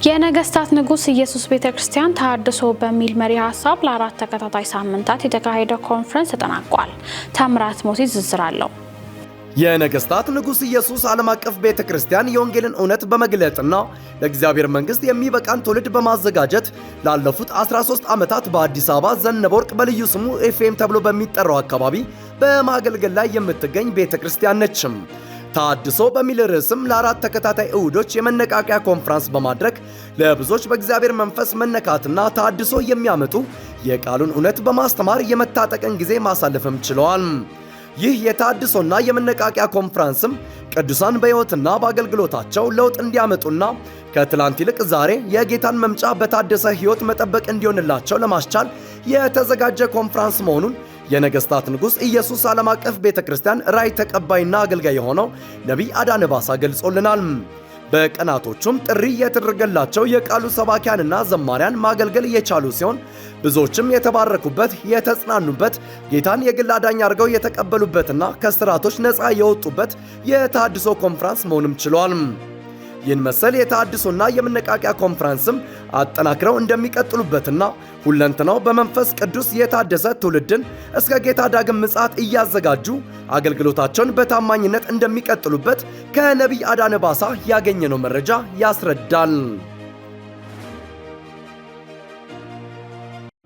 የነገስታት ንጉስ ኢየሱስ ቤተክርስቲያን ተሐድሶ በሚል መሪ ሐሳብ ለአራት ተከታታይ ሳምንታት የተካሄደ ኮንፈረንስ ተጠናቋል። ታምራት ሞሲ ዝርዝር አለው። የነገስታት ንጉስ ኢየሱስ ዓለም አቀፍ ቤተክርስቲያን የወንጌልን እውነት በመግለጥና ለእግዚአብሔር መንግስት የሚበቃን ትውልድ በማዘጋጀት ላለፉት 13 ዓመታት በአዲስ አበባ ዘነበ ወርቅ በልዩ ስሙ ኤፍኤም ተብሎ በሚጠራው አካባቢ በማገልገል ላይ የምትገኝ ቤተክርስቲያን ነች። ተሐድሶ በሚል ርዕስም ለአራት ተከታታይ እሁዶች የመነቃቂያ ኮንፈረንስ በማድረግ ለብዙዎች በእግዚአብሔር መንፈስ መነካትና ተሐድሶ የሚያመጡ የቃሉን እውነት በማስተማር የመታጠቅን ጊዜ ማሳለፍም ችለዋል። ይህ የተሐድሶና የመነቃቂያ ኮንፈረንስም ቅዱሳን በሕይወትና በአገልግሎታቸው ለውጥ እንዲያመጡና ከትላንት ይልቅ ዛሬ የጌታን መምጫ በታደሰ ሕይወት መጠበቅ እንዲሆንላቸው ለማስቻል የተዘጋጀ ኮንፈረንስ መሆኑን የነገስታት ንጉስ ኢየሱስ ዓለም አቀፍ ቤተክርስቲያን ራዕይ ተቀባይና አገልጋይ የሆነው ነቢይ አዳነ ባሳ ገልጾልናል። በቀናቶቹም ጥሪ የተደረገላቸው የቃሉ ሰባኪያንና ዘማሪያን ማገልገል የቻሉ ሲሆን ብዙዎችም የተባረኩበት፣ የተጽናኑበት፣ ጌታን የግል አዳኝ አድርገው የተቀበሉበትና ከስራቶች ነፃ የወጡበት የተሐድሶ ኮንፈረንስ መሆንም ችሏል። ይህን መሰል የተሐድሶና የመነቃቂያ ኮንፈረንስም አጠናክረው እንደሚቀጥሉበትና ሁለንተናው በመንፈስ ቅዱስ የታደሰ ትውልድን እስከ ጌታ ዳግም ምጽአት እያዘጋጁ አገልግሎታቸውን በታማኝነት እንደሚቀጥሉበት ከነቢይ አዳነ ባሳ ያገኘነው መረጃ ያስረዳል።